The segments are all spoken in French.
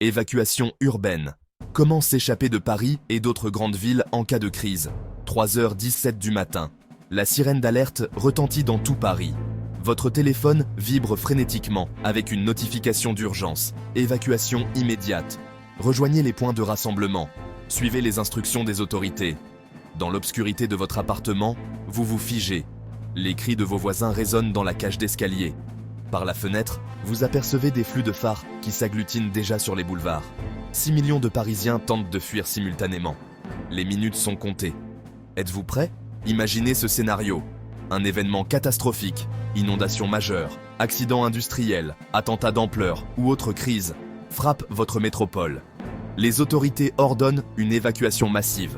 Évacuation urbaine. Comment s'échapper de Paris et d'autres grandes villes en cas de crise? 3h17 du matin. La sirène d'alerte retentit dans tout Paris. Votre téléphone vibre frénétiquement avec une notification d'urgence. Évacuation immédiate. Rejoignez les points de rassemblement. Suivez les instructions des autorités. Dans l'obscurité de votre appartement, vous vous figez. Les cris de vos voisins résonnent dans la cage d'escalier. Par la fenêtre, vous apercevez des flux de phares qui s'agglutinent déjà sur les boulevards. 6 millions de Parisiens tentent de fuir simultanément. Les minutes sont comptées. Êtes-vous prêts? Imaginez ce scénario. Un événement catastrophique, inondation majeure, accident industriel, attentat d'ampleur ou autre crise frappe votre métropole. Les autorités ordonnent une évacuation massive.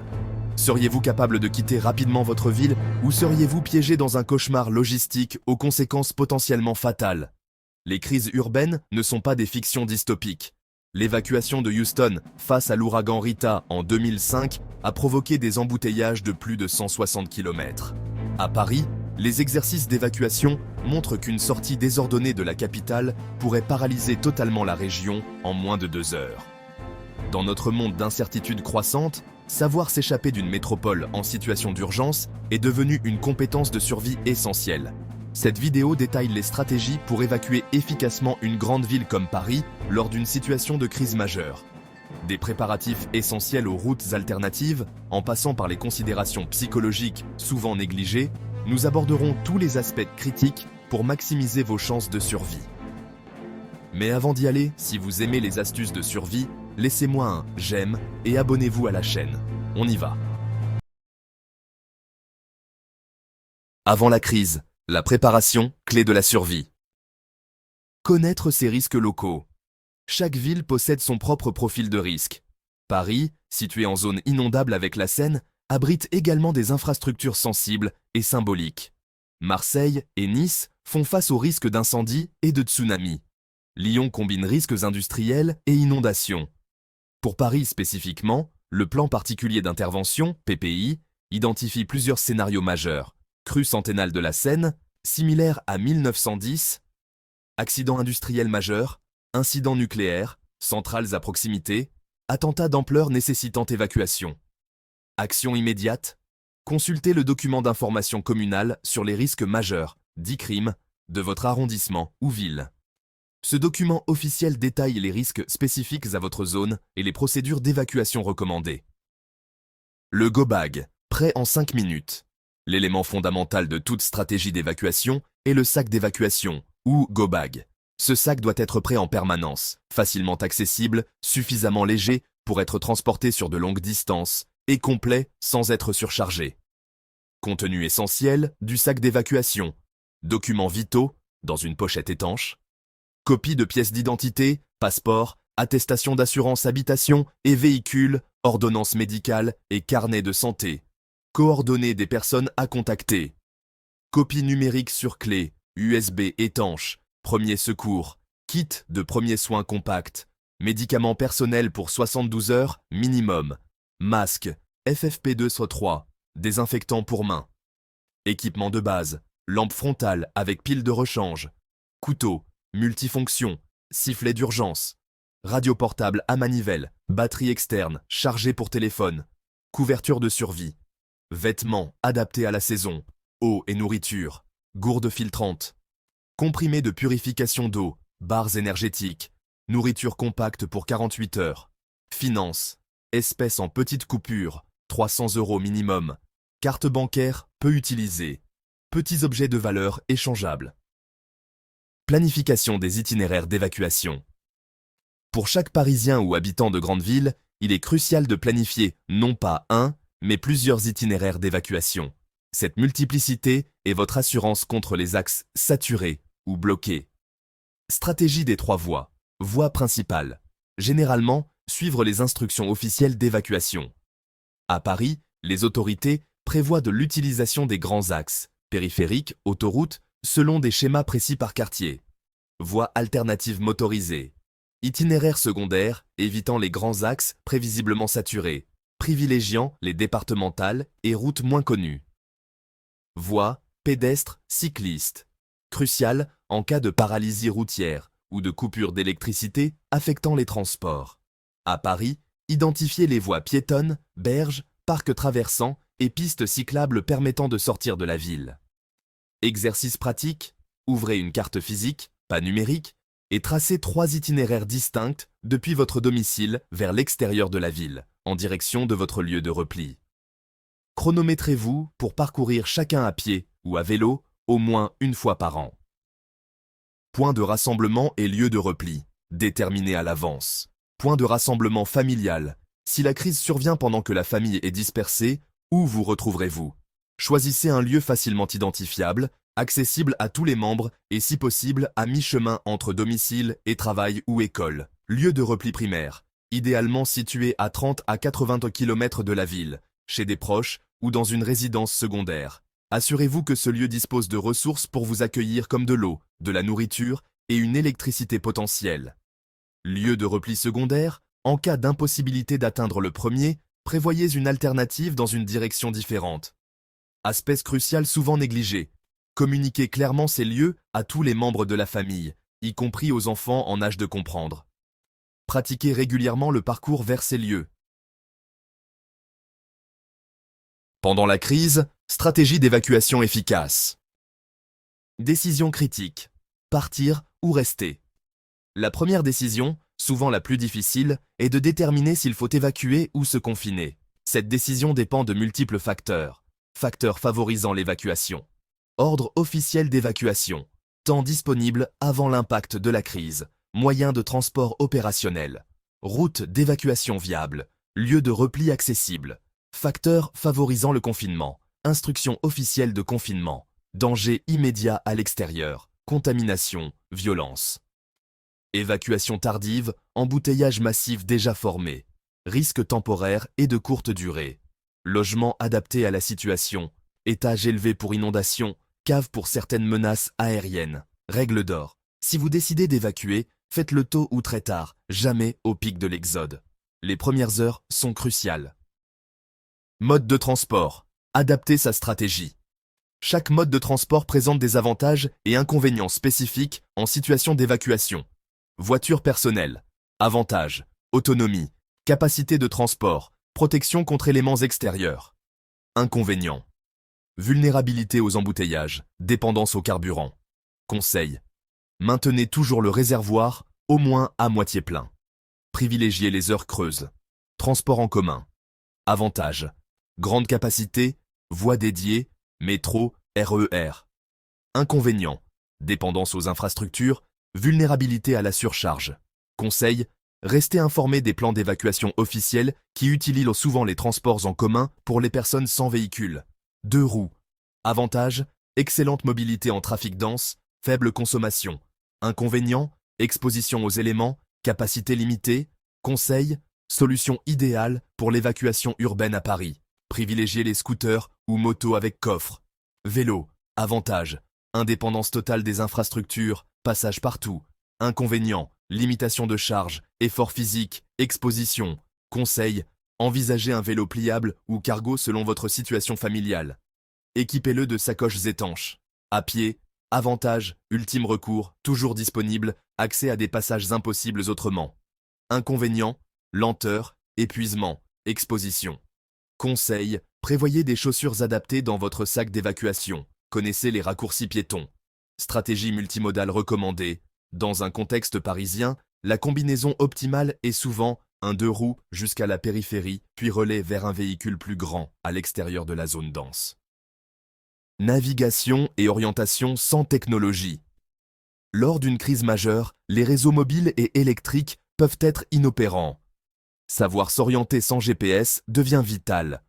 Seriez-vous capable de quitter rapidement votre ville ou seriez-vous piégé dans un cauchemar logistique aux conséquences potentiellement fatales? Les crises urbaines ne sont pas des fictions dystopiques. L'évacuation de Houston face à l'ouragan Rita en 2005 a provoqué des embouteillages de plus de 160 km. À Paris, les exercices d'évacuation montrent qu'une sortie désordonnée de la capitale pourrait paralyser totalement la région en moins de 2 heures. Dans notre monde d'incertitude croissante, savoir s'échapper d'une métropole en situation d'urgence est devenu une compétence de survie essentielle. Cette vidéo détaille les stratégies pour évacuer efficacement une grande ville comme Paris lors d'une situation de crise majeure. Des préparatifs essentiels aux routes alternatives, en passant par les considérations psychologiques souvent négligées, nous aborderons tous les aspects critiques pour maximiser vos chances de survie. Mais avant d'y aller, si vous aimez les astuces de survie, laissez-moi un j'aime et abonnez-vous à la chaîne. On y va. Avant la crise, la préparation, clé de la survie. Connaître ses risques locaux. Chaque ville possède son propre profil de risque. Paris, situé en zone inondable avec la Seine, abrite également des infrastructures sensibles et symboliques. Marseille et Nice font face aux risques d'incendie et de tsunami. Lyon combine risques industriels et inondations. Pour Paris spécifiquement, le plan particulier d'intervention, PPI, identifie plusieurs scénarios majeurs. Crue centennale de la Seine, similaire à 1910, accident industriel majeur, incidents nucléaires, centrales à proximité, attentats d'ampleur nécessitant évacuation. Action immédiate, consultez le document d'information communal sur les risques majeurs, dits crimes, de votre arrondissement ou ville. Ce document officiel détaille les risques spécifiques à votre zone et les procédures d'évacuation recommandées. Le go-bag, prêt en 5 minutes. L'élément fondamental de toute stratégie d'évacuation est le sac d'évacuation, ou go-bag. Ce sac doit être prêt en permanence, facilement accessible, suffisamment léger pour être transporté sur de longues distances, et complet sans être surchargé. Contenu essentiel du sac d'évacuation. Documents vitaux, dans une pochette étanche. Copie de pièces d'identité, passeport, attestation d'assurance habitation et véhicule, ordonnance médicale et carnet de santé. Coordonnées des personnes à contacter. Copie numérique sur clé, USB étanche, premier secours, kit de premiers soins compact, médicaments personnels pour 72 heures minimum, masque, FFP2/3, désinfectant pour mains. Équipement de base, lampe frontale avec pile de rechange, couteau, multifonction, sifflet d'urgence, radio portable à manivelle, batterie externe, chargée pour téléphone, couverture de survie, vêtements adaptés à la saison, eau et nourriture, gourde filtrante, comprimés de purification d'eau, barres énergétiques, nourriture compacte pour 48 heures, finances, espèces en petites coupures, 300 € minimum, carte bancaire peu utilisée, petits objets de valeur échangeables. Planification des itinéraires d'évacuation. Pour chaque Parisien ou habitant de grande ville, il est crucial de planifier non pas un, mais plusieurs itinéraires d'évacuation. Cette multiplicité est votre assurance contre les axes saturés ou bloqués. Stratégie des 3 voies. Voie principale. Généralement, suivre les instructions officielles d'évacuation. À Paris, les autorités prévoient de l'utilisation des grands axes, périphériques, autoroutes, selon des schémas précis par quartier. Voies alternatives motorisées. Itinéraires secondaires, évitant les grands axes prévisiblement saturés, privilégiant les départementales et routes moins connues. Voies pédestres, cyclistes. Crucial en cas de paralysie routière ou de coupures d'électricité affectant les transports. À Paris, identifiez les voies piétonnes, berges, parcs traversants et pistes cyclables permettant de sortir de la ville. Exercice pratique, ouvrez une carte physique, pas numérique, et tracez 3 itinéraires distincts depuis votre domicile vers l'extérieur de la ville, en direction de votre lieu de repli. Chronométrez-vous pour parcourir chacun à pied ou à vélo au moins une fois par an. Point de rassemblement et lieu de repli, déterminés à l'avance. Point de rassemblement familial. Si la crise survient pendant que la famille est dispersée, où vous retrouverez-vous? Choisissez un lieu facilement identifiable, accessible à tous les membres et si possible à mi-chemin entre domicile et travail ou école. Lieu de repli primaire, idéalement situé à 30 à 80 km de la ville, chez des proches ou dans une résidence secondaire. Assurez-vous que ce lieu dispose de ressources pour vous accueillir comme de l'eau, de la nourriture et une électricité potentielle. Lieu de repli secondaire, en cas d'impossibilité d'atteindre le premier, prévoyez une alternative dans une direction différente. Aspect crucial souvent négligé. Communiquez clairement ces lieux à tous les membres de la famille, y compris aux enfants en âge de comprendre. Pratiquez régulièrement le parcours vers ces lieux. Pendant la crise, stratégie d'évacuation efficace. Décision critique. Partir ou rester. La première décision, souvent la plus difficile, est de déterminer s'il faut évacuer ou se confiner. Cette décision dépend de multiples facteurs. Facteurs favorisant l'évacuation. Ordre officiel d'évacuation. Temps disponible avant l'impact de la crise. Moyens de transport opérationnels. Route d'évacuation viable. Lieu de repli accessible. Facteurs favorisant le confinement. Instruction officielle de confinement. Danger immédiat à l'extérieur. Contamination, violence. Évacuation tardive, embouteillage massif déjà formé. Risque temporaire et de courte durée. Logement adapté à la situation. Étage élevé pour inondation. Cave pour certaines menaces aériennes. Règle d'or. Si vous décidez d'évacuer, faites-le tôt ou très tard, jamais au pic de l'exode. Les premières heures sont cruciales. Mode de transport. Adapter sa stratégie. Chaque mode de transport présente des avantages et inconvénients spécifiques en situation d'évacuation. Voiture personnelle. Avantages. Autonomie. Capacité de transport. Protection contre éléments extérieurs. Inconvénients. Vulnérabilité aux embouteillages. Dépendance au carburant. Conseil. Maintenez toujours le réservoir, au moins à moitié plein. Privilégiez les heures creuses. Transport en commun. Avantages. Grande capacité, voies dédiées, métro, RER. Inconvénients. Dépendance aux infrastructures, vulnérabilité à la surcharge. Conseil. Restez informé des plans d'évacuation officiels qui utilisent souvent les transports en commun pour les personnes sans véhicule. 2 roues. Avantages. Excellente mobilité en trafic dense, faible consommation. Inconvénients. Exposition aux éléments, capacité limitée. Conseil. Solution idéale pour l'évacuation urbaine à Paris. Privilégiez les scooters ou motos avec coffre. Vélo. Avantage. Indépendance totale des infrastructures, passage partout. Inconvénients. Limitation de charge, effort physique, exposition. Conseil. Envisagez un vélo pliable ou cargo selon votre situation familiale. Équipez-le de sacoches étanches. À pied. Avantage. Ultime recours, toujours disponible, accès à des passages impossibles autrement. Inconvénients. Lenteur, épuisement, exposition. Conseil, prévoyez des chaussures adaptées dans votre sac d'évacuation. Connaissez les raccourcis piétons. Stratégie multimodale recommandée. Dans un contexte parisien, la combinaison optimale est souvent un 2 roues jusqu'à la périphérie, puis relais vers un véhicule plus grand à l'extérieur de la zone dense. Navigation et orientation sans technologie. Lors d'une crise majeure, les réseaux mobiles et électriques peuvent être inopérants. Savoir s'orienter sans GPS devient vital.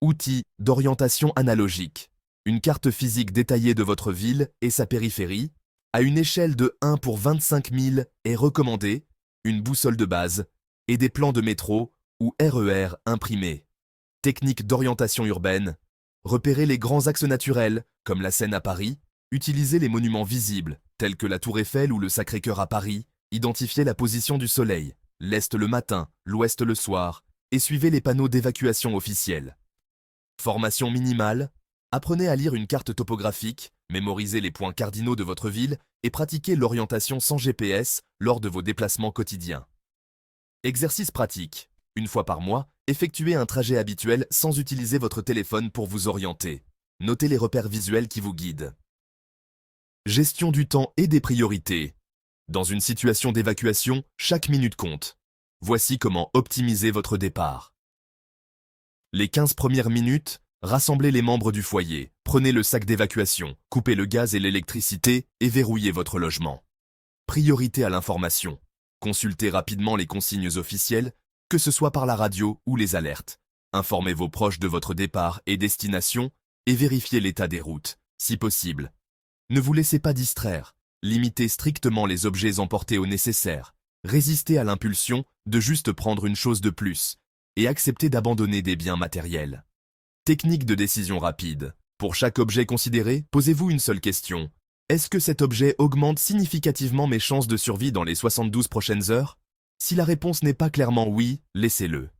Outils d'orientation analogique. Une carte physique détaillée de votre ville et sa périphérie, à une échelle de 1 pour 25 000 est recommandée, une boussole de base, et des plans de métro ou RER imprimés. Technique d'orientation urbaine. Repérez les grands axes naturels, comme la Seine à Paris, utilisez les monuments visibles, tels que la Tour Eiffel ou le Sacré-Cœur à Paris, identifiez la position du soleil, l'est le matin, l'ouest le soir, et suivez les panneaux d'évacuation officiels. Formation minimale. Apprenez à lire une carte topographique, Mémorisez les points cardinaux de votre ville et pratiquez l'orientation sans GPS lors de vos déplacements quotidiens. Exercice pratique. Une fois par mois, effectuez un trajet habituel sans utiliser votre téléphone pour vous orienter. Notez les repères visuels qui vous guident. Gestion du temps et des priorités. Dans une situation d'évacuation, chaque minute compte. Voici comment optimiser votre départ. Les 15 premières minutes, rassemblez les membres du foyer, prenez le sac d'évacuation, coupez le gaz et l'électricité et verrouillez votre logement. Priorité à l'information. Consultez rapidement les consignes officielles, que ce soit par la radio ou les alertes. Informez vos proches de votre départ et destination et vérifiez l'état des routes, si possible. Ne vous laissez pas distraire. Limitez strictement les objets emportés au nécessaire. Résistez à l'impulsion de juste prendre une chose de plus et acceptez d'abandonner des biens matériels. Technique de décision rapide. Pour chaque objet considéré, posez-vous une seule question. Est-ce que cet objet augmente significativement mes chances de survie dans les 72 prochaines heures? Si la réponse n'est pas clairement oui, laissez-le.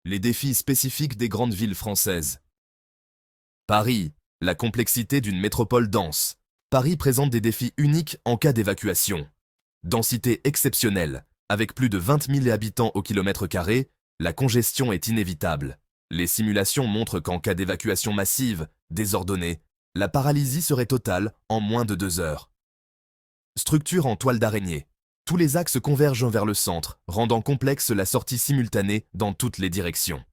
Les défis spécifiques des grandes villes françaises. Paris, la complexité d'une métropole dense. Paris présente des défis uniques en cas d'évacuation. Densité exceptionnelle, avec plus de 20 000 habitants au kilomètre carré, la congestion est inévitable. Les simulations montrent qu'en cas d'évacuation massive, désordonnée, la paralysie serait totale en moins de 2 heures. Structure en toile d'araignée. Tous les axes convergent vers le centre, rendant complexe la sortie simultanée dans toutes les directions.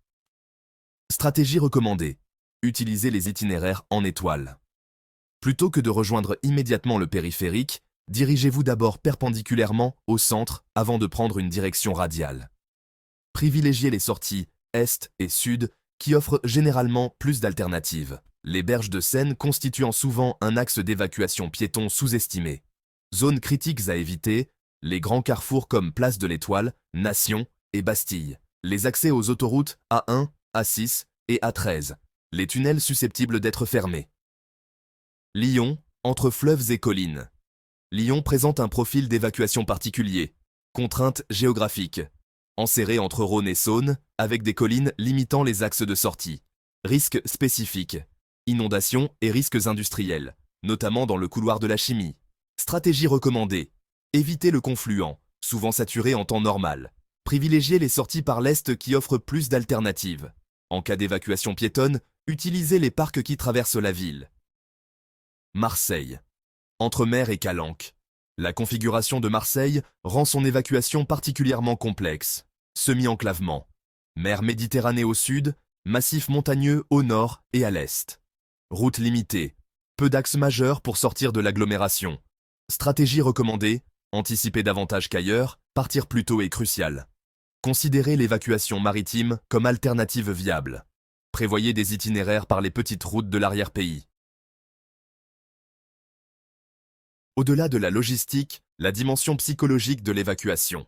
Stratégie recommandée. Utilisez les itinéraires en étoile. Plutôt que de rejoindre immédiatement le périphérique, dirigez-vous d'abord perpendiculairement au centre avant de prendre une direction radiale. Privilégiez les sorties est et sud qui offrent généralement plus d'alternatives, les berges de Seine constituant souvent un axe d'évacuation piéton sous-estimé. Zones critiques à éviter, les grands carrefours comme Place de l'Étoile, Nation et Bastille, les accès aux autoroutes A1, A6 et A13, les tunnels susceptibles d'être fermés. Lyon, entre fleuves et collines. Lyon présente un profil d'évacuation particulier. Contraintes géographiques. Enserré entre Rhône et Saône, avec des collines limitant les axes de sortie. Risques spécifiques. Inondations et risques industriels, notamment dans le couloir de la chimie. Stratégie recommandée. Évitez le confluent, souvent saturé en temps normal. Privilégiez les sorties par l'est qui offrent plus d'alternatives. En cas d'évacuation piétonne, utilisez les parcs qui traversent la ville. Marseille. Entre mer et Calanque. La configuration de Marseille rend son évacuation particulièrement complexe. Semi-enclavement. Mer Méditerranée au sud, massif montagneux au nord et à l'est. Route limitée. Peu d'axes majeurs pour sortir de l'agglomération. Stratégie recommandée, anticiper davantage qu'ailleurs, partir plus tôt est crucial. Considérez l'évacuation maritime comme alternative viable. Prévoyez des itinéraires par les petites routes de l'arrière-pays. Au-delà de la logistique, la dimension psychologique de l'évacuation.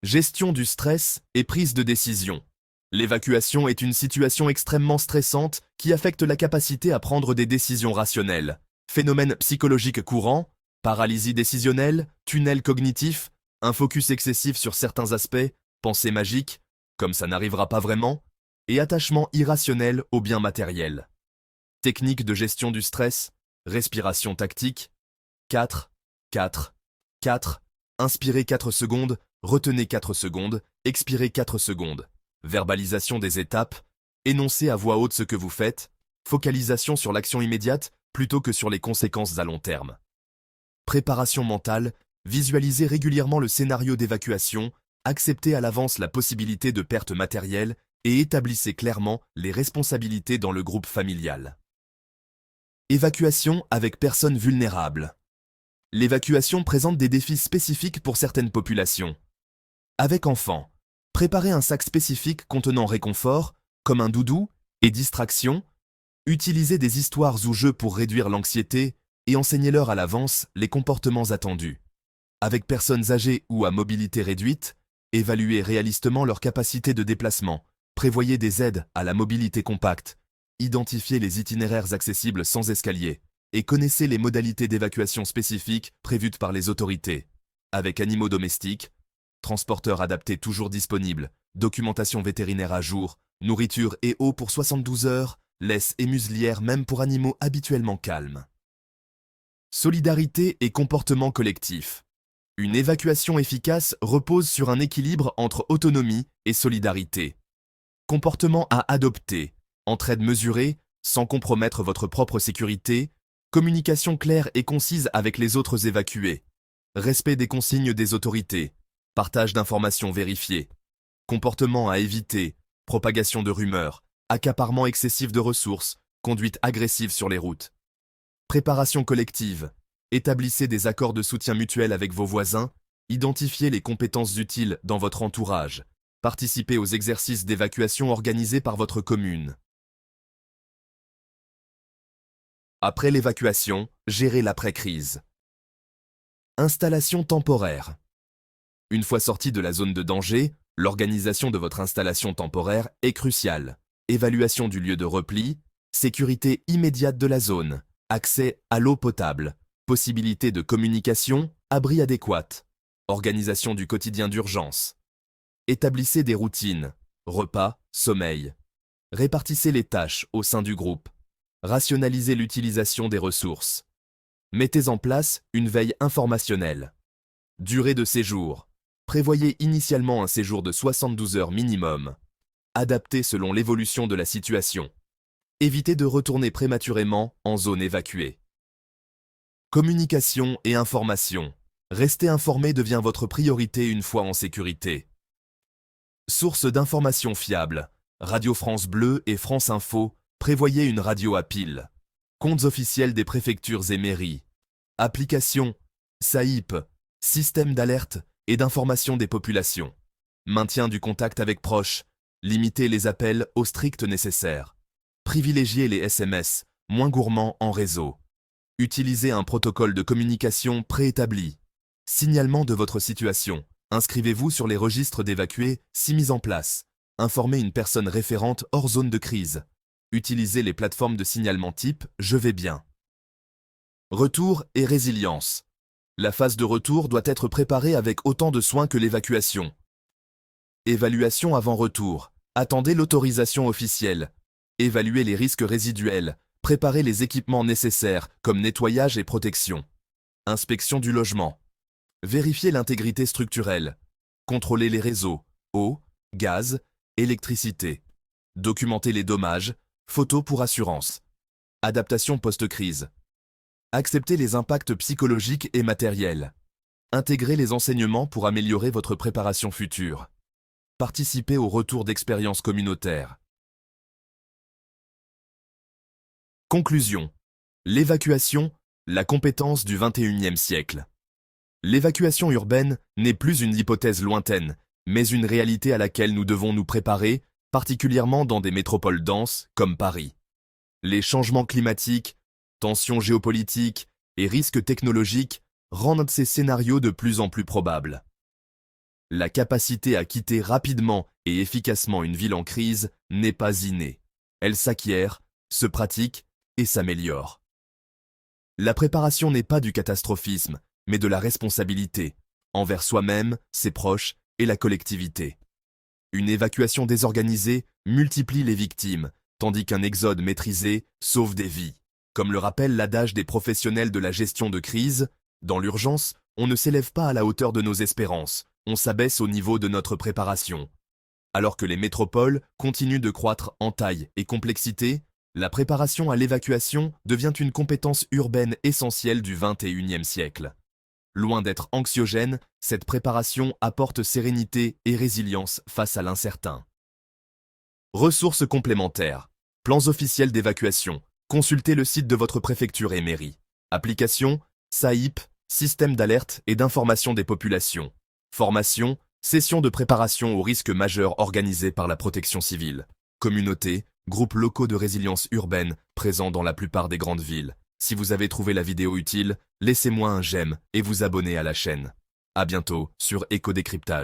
Gestion du stress et prise de décision. L'évacuation est une situation extrêmement stressante qui affecte la capacité à prendre des décisions rationnelles. Phénomène psychologique courant, paralysie décisionnelle, tunnel cognitif, un focus excessif sur certains aspects, pensée magique, comme ça n'arrivera pas vraiment, et attachement irrationnel aux biens matériels. Technique de gestion du stress, respiration tactique, 4, 4, 4, inspirez 4 secondes, retenez 4 secondes, expirez 4 secondes. Verbalisation des étapes, énoncez à voix haute ce que vous faites, focalisation sur l'action immédiate plutôt que sur les conséquences à long terme. Préparation mentale, visualisez régulièrement le scénario d'évacuation, acceptez à l'avance la possibilité de pertes matérielles et établissez clairement les responsabilités dans le groupe familial. Évacuation avec personnes vulnérables. L'évacuation présente des défis spécifiques pour certaines populations. Avec enfants, préparez un sac spécifique contenant réconfort, comme un doudou, et distraction. Utilisez des histoires ou jeux pour réduire l'anxiété et enseignez-leur à l'avance les comportements attendus. Avec personnes âgées ou à mobilité réduite, évaluez réalistement leur capacité de déplacement, prévoyez des aides à la mobilité compacte, identifiez les itinéraires accessibles sans escalier et connaissez les modalités d'évacuation spécifiques prévues par les autorités. Avec animaux domestiques, transporteurs adaptés toujours disponibles, documentation vétérinaire à jour, nourriture et eau pour 72 heures, laisse et muselière même pour animaux habituellement calmes. Solidarité et comportement collectif. Une évacuation efficace repose sur un équilibre entre autonomie et solidarité. Comportement à adopter, entraide mesurée, sans compromettre votre propre sécurité, communication claire et concise avec les autres évacués, respect des consignes des autorités, partage d'informations vérifiées, comportement à éviter, propagation de rumeurs, accaparement excessif de ressources, conduite agressive sur les routes. Préparation collective. Établissez des accords de soutien mutuel avec vos voisins, identifiez les compétences utiles dans votre entourage, participez aux exercices d'évacuation organisés par votre commune. Après l'évacuation, gérez l'après-crise. Installation temporaire. Une fois sorti de la zone de danger, l'organisation de votre installation temporaire est cruciale. Évaluation du lieu de repli, sécurité immédiate de la zone, accès à l'eau potable, possibilité de communication, abri adéquat, organisation du quotidien d'urgence. Établissez des routines, repas, sommeil. Répartissez les tâches au sein du groupe. Rationalisez l'utilisation des ressources. Mettez en place une veille informationnelle. Durée de séjour. Prévoyez initialement un séjour de 72 heures minimum. Adaptez selon l'évolution de la situation. Évitez de retourner prématurément en zone évacuée. Communication et information. Rester informé devient votre priorité une fois en sécurité. Sources d'informations fiables. Radio France Bleu et France Info. Prévoyez une radio à pile. Comptes officiels des préfectures et mairies. Applications. SAIP. Système d'alerte et d'information des populations. Maintien du contact avec proches. Limitez les appels au strict nécessaire. Privilégiez les SMS, moins gourmands en réseau. Utilisez un protocole de communication préétabli. Signalement de votre situation. Inscrivez-vous sur les registres d'évacués si mis en place. Informez une personne référente hors zone de crise. Utilisez les plateformes de signalement type « Je vais bien ». Retour et résilience. La phase de retour doit être préparée avec autant de soin que l'évacuation. Évaluation avant retour. Attendez l'autorisation officielle. Évaluez les risques résiduels. Préparez les équipements nécessaires comme nettoyage et protection. Inspection du logement. Vérifiez l'intégrité structurelle. Contrôlez les réseaux, eau, gaz, électricité. Documentez les dommages, photos pour assurance. Adaptation post-crise. Acceptez les impacts psychologiques et matériels. Intégrez les enseignements pour améliorer votre préparation future. Participez au retour d'expériences communautaires. Conclusion. L'évacuation, la compétence du XXIe siècle. L'évacuation urbaine n'est plus une hypothèse lointaine, mais une réalité à laquelle nous devons nous préparer, particulièrement dans des métropoles denses comme Paris. Les changements climatiques, tensions géopolitiques et risques technologiques rendent ces scénarios de plus en plus probables. La capacité à quitter rapidement et efficacement une ville en crise n'est pas innée. Elle s'acquiert, se pratique et s'améliore. La préparation n'est pas du catastrophisme, mais de la responsabilité, envers soi-même, ses proches et la collectivité. Une évacuation désorganisée multiplie les victimes, tandis qu'un exode maîtrisé sauve des vies. Comme le rappelle l'adage des professionnels de la gestion de crise, dans l'urgence, on ne s'élève pas à la hauteur de nos espérances, on s'abaisse au niveau de notre préparation. Alors que les métropoles continuent de croître en taille et complexité, la préparation à l'évacuation devient une compétence urbaine essentielle du XXIe siècle. Loin d'être anxiogène, cette préparation apporte sérénité et résilience face à l'incertain. Ressources complémentaires. Plans officiels d'évacuation. Consultez le site de votre préfecture et mairie. Application, SAIP, système d'alerte et d'information des populations. Formation, sessions de préparation aux risques majeurs organisées par la protection civile. Communauté, groupes locaux de résilience urbaine présents dans la plupart des grandes villes. Si vous avez trouvé la vidéo utile, laissez-moi un j'aime et vous abonnez à la chaîne. À bientôt sur Éco-Décryptage.